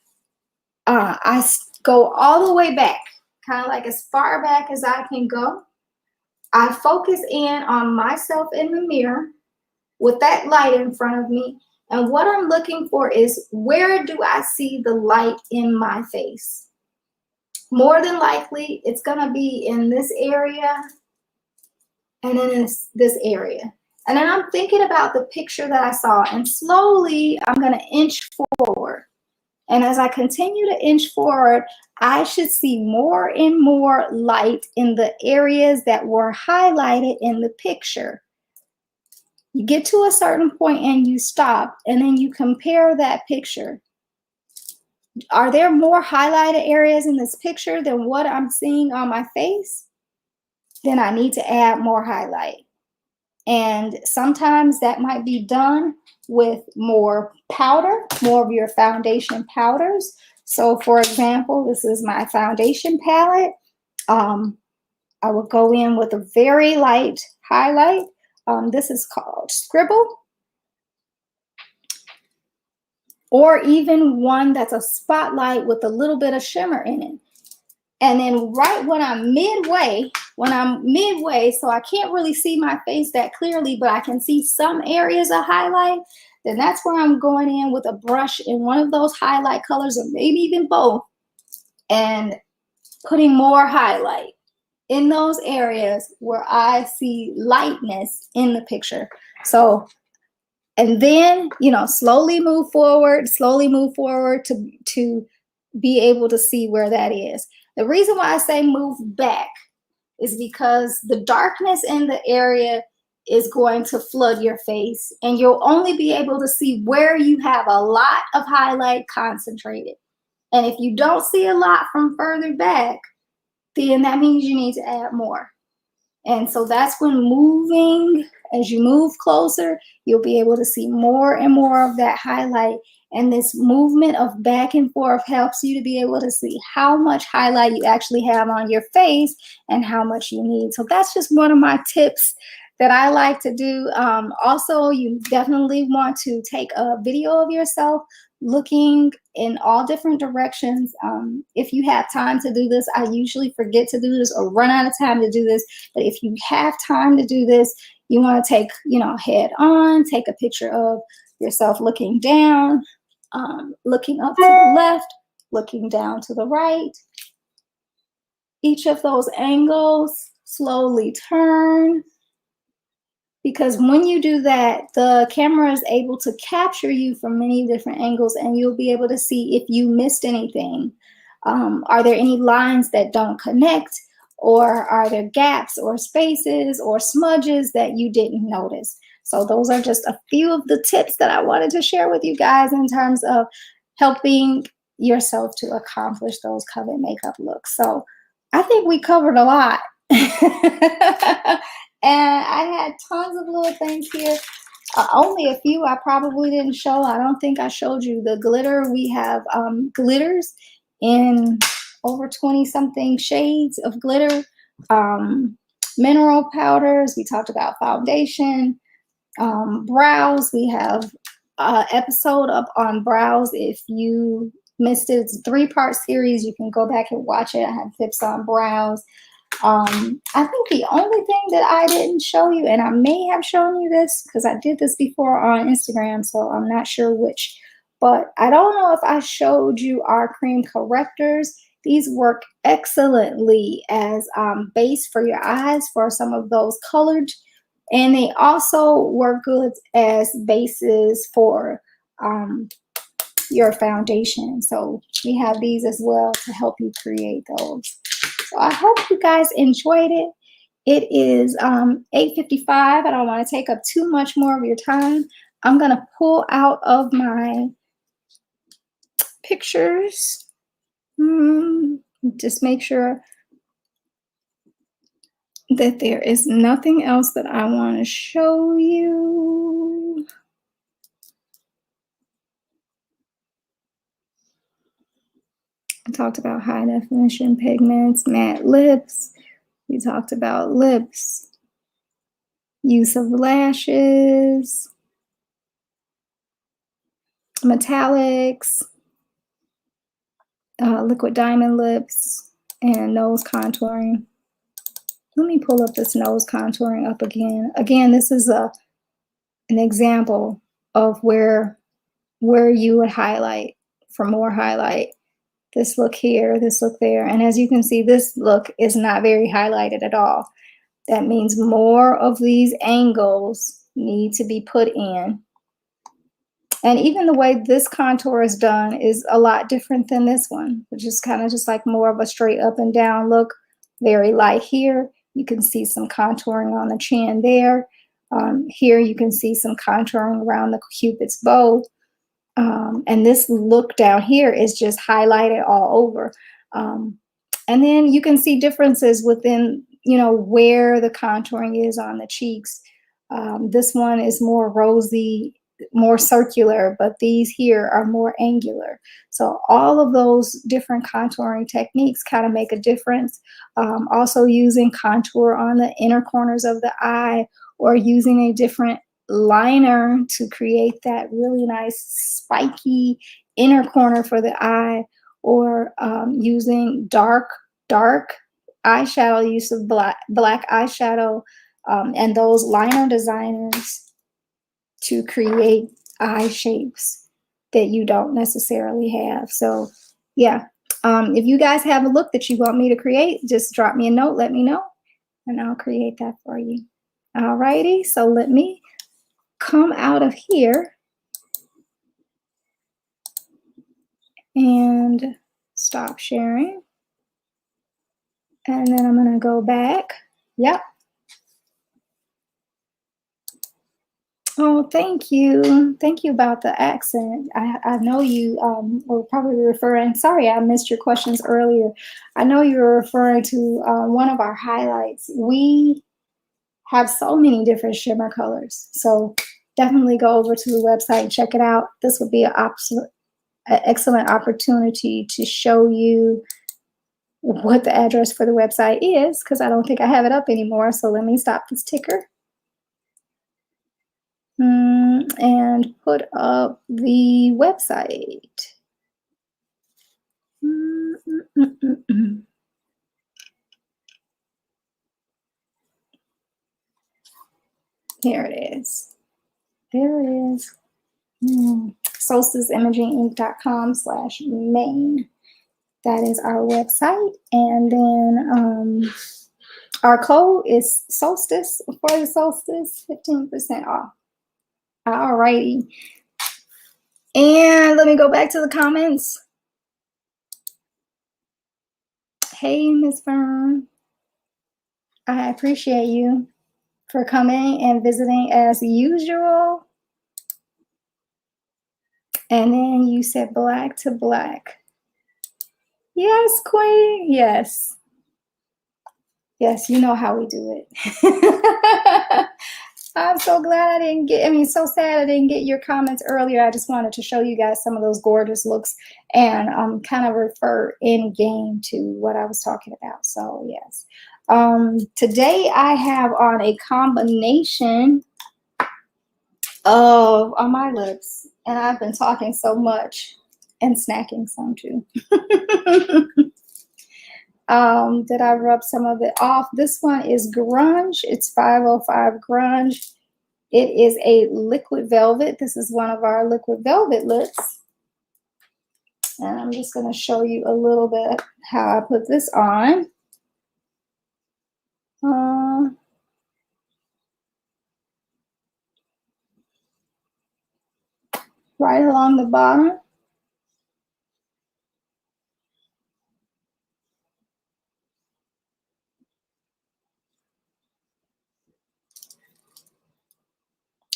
I go all the way back, kind of like as far back as I can go. I focus in on myself in the mirror with that light in front of me. And what I'm looking for is, where do I see the light in my face? More than likely, it's going to be in this area and in this area. And then I'm thinking about the picture that I saw, and slowly I'm going to inch forward. And as I continue to inch forward, I should see more and more light in the areas that were highlighted in the picture. You get to a certain point and you stop, and then you compare that picture. Are there more highlighted areas in this picture than what I'm seeing on my face? Then I need to add more highlight. And sometimes that might be done with more powder, more of your foundation powders. So for example, this is my foundation palette. I will go in with a very light highlight. This is called Scribble. Or even one that's a spotlight with a little bit of shimmer in it. And then right when I'm midway, so I can't really see my face that clearly, but I can see some areas of highlight, then that's where I'm going in with a brush in one of those highlight colors, or maybe even both, and putting more highlight in those areas where I see lightness in the picture. So, and then, you know, slowly move forward to be able to see where that is. The reason why I say move back is because the darkness in the area is going to flood your face, and you'll only be able to see where you have a lot of highlight concentrated. And if you don't see a lot from further back, then that means you need to add more. And so that's when moving, as you move closer, you'll be able to see more and more of that highlight. And this movement of back and forth helps you to be able to see how much highlight you actually have on your face and how much you need. So that's just one of my tips that I like to do. Also, you definitely want to take a video of yourself looking in all different directions. If you have time to do this, I usually forget to do this or run out of time to do this. But if you have time to do this, you want to take, head on, take a picture of yourself looking down, looking up to the left, looking down to the right. Each of those angles, slowly turn. Because when you do that, the camera is able to capture you from many different angles, and you'll be able to see if you missed anything. Are there any lines that don't connect? Or are there gaps or spaces or smudges that you didn't notice? So those are just a few of the tips that I wanted to share with you guys in terms of helping yourself to accomplish those Covet makeup looks. So I think we covered a lot. And I had tons of little things here. Only a few I probably didn't show. I don't think I showed you the glitter. We have glitters in over 20-something shades of glitter. Mineral powders. We talked about foundation. Brows. We have an episode up on brows if you missed it, it's a 3-part series. You can go back and watch it. I have tips on brows. I think the only thing that I didn't show you, and I may have shown you this because I did this before on Instagram, so I'm not sure which, but I don't know if I showed you our cream correctors. These work excellently as base for your eyes for some of those colored, and they also work good as bases for your foundation. So we have these as well to help you create those. So I hope you guys enjoyed it. It is 8:55. I don't want to take up too much more of your time. I'm going to pull out of my pictures. Just make sure that there is nothing else that I want to show you. I talked about high definition pigments, matte lips. We talked about lips, use of lashes, metallics, liquid diamond lips, and nose contouring. Let me pull up this nose contouring up again. Again, this is an example of where you would highlight for more highlight. This look here, this look there. And as you can see, this look is not very highlighted at all. That means more of these angles need to be put in. And even the way this contour is done is a lot different than this one, which is kind of just like more of a straight up and down look. Very light here. You can see some contouring on the chin there. Here you can see some contouring around the Cupid's bow. And this look down here is just highlighted all over. And then you can see differences within, you know, where the contouring is on the cheeks. This one is more rosy, more circular, but these here are more angular. So all of those different contouring techniques kind of make a difference. Also using contour on the inner corners of the eye, or using a different liner to create that really nice spiky inner corner for the eye, or using dark eyeshadow, use of black eyeshadow, and those liner designers to create eye shapes that you don't necessarily have. So yeah, if you guys have a look that you want me to create, just drop me a note, let me know, and I'll create that for you. Alrighty, so let me come out of here and stop sharing. And then I'm going to go back. Yep. Oh, thank you. Thank you about the accent. I know you were probably referring, sorry, I missed your questions earlier. I know you were referring to one of our highlights. We have so many different shimmer colors. So definitely go over to the website and check it out. This would be an excellent opportunity to show you what the address for the website is, because I don't think I have it up anymore. So let me stop this ticker and put up the website. Here it is. There it is. solsticeimaginginc.com/main. That is our website. And then our code is solstice for the solstice, 15% off. All righty. And let me go back to the comments. Hey, Miss Fern. I appreciate you for coming and visiting as usual. And then you said black to black. Yes, Queen. Yes. Yes, you know how we do it. I'm so glad so sad I didn't get your comments earlier. I just wanted to show you guys some of those gorgeous looks and kind of refer in game to what I was talking about. So yes. Today I have on a combination of on my lips, and I've been talking so much. and snacking some too. Did I rub some of it off? This one is Grunge. It's 505 Grunge. It is a liquid velvet. This is one of our liquid velvet lips. And I'm just going to show you a little bit how I put this on. Right along the bottom.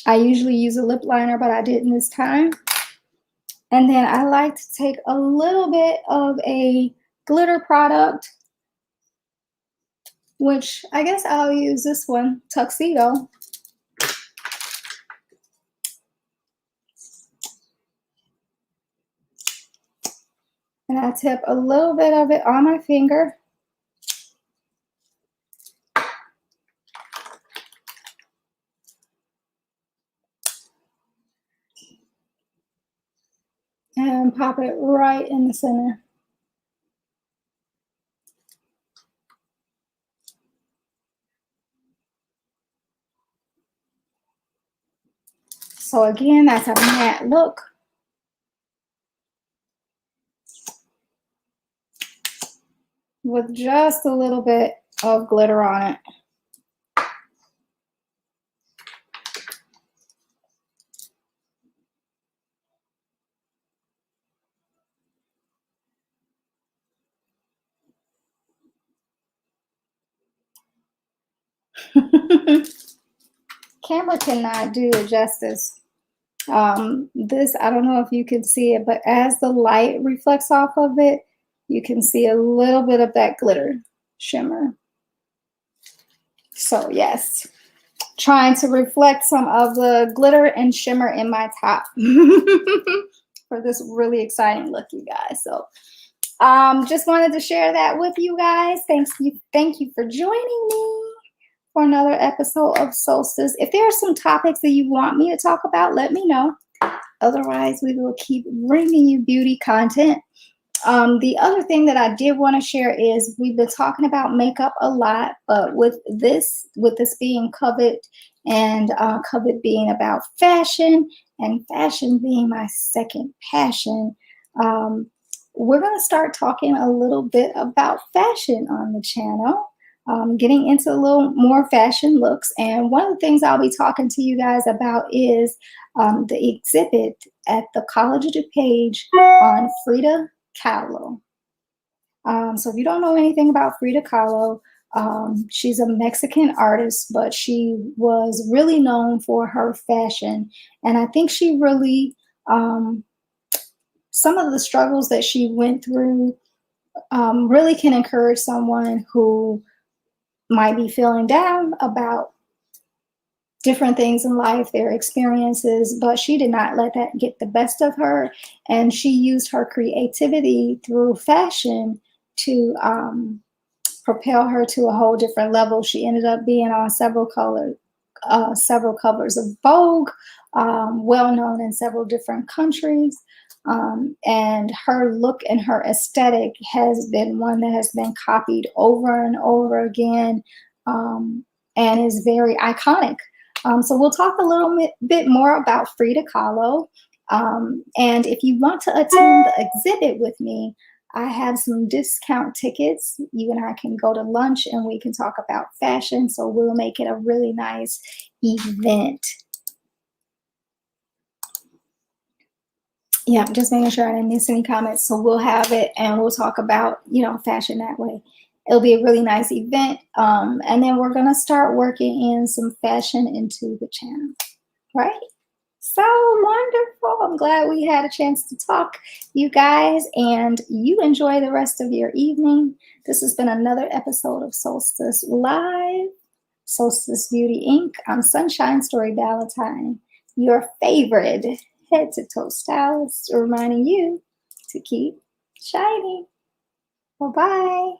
I usually use a lip liner, but I didn't this time. And then I like to take a little bit of a glitter product, which I guess I'll use this one, Tuxedo. And I tip a little bit of it on my finger. And pop it right in the center. So again, that's a matte look. With just a little bit of glitter on it. Camera cannot do it justice. This, I don't know if you can see it, but as the light reflects off of it, you can see a little bit of that glitter shimmer. So yes, trying to reflect some of the glitter and shimmer in my top for this really exciting look, you guys. So just wanted to share that with you guys. Thank you for joining me for another episode of Solstice. If there are some topics that you want me to talk about, let me know. Otherwise, we will keep bringing you beauty content. The other thing that I did want to share is we've been talking about makeup a lot, but with this being Covet and Covet being about fashion and fashion being my second passion, we're going to start talking a little bit about fashion on the channel. Getting into a little more fashion looks. And one of the things I'll be talking to you guys about is the exhibit at the College of DuPage on Frida Kahlo. So if you don't know anything about Frida Kahlo, she's a Mexican artist, but she was really known for her fashion. And I think she really, some of the struggles that she went through really can encourage someone who might be feeling down about different things in life, their experiences, but she did not let that get the best of her. And she used her creativity through fashion to propel her to a whole different level. She ended up being on several covers of Vogue, well known in several different countries. And her look and her aesthetic has been one that has been copied over and over again, and is very iconic. So we'll talk a little bit more about Frida Kahlo. And if you want to attend the exhibit with me, I have some discount tickets. You and I can go to lunch and we can talk about fashion. So we'll make it a really nice event. Yeah, just making sure I didn't miss any comments. So we'll have it and we'll talk about, fashion that way. It'll be a really nice event. And then we're going to start working in some fashion into the channel, right? So wonderful. I'm glad we had a chance to talk, you guys, and you enjoy the rest of your evening. This has been another episode of Solstice Live, Solstice Beauty Inc. I'm Sunshine Story Valentine, your favorite head to toe stylist, reminding you to keep shining. Bye-bye.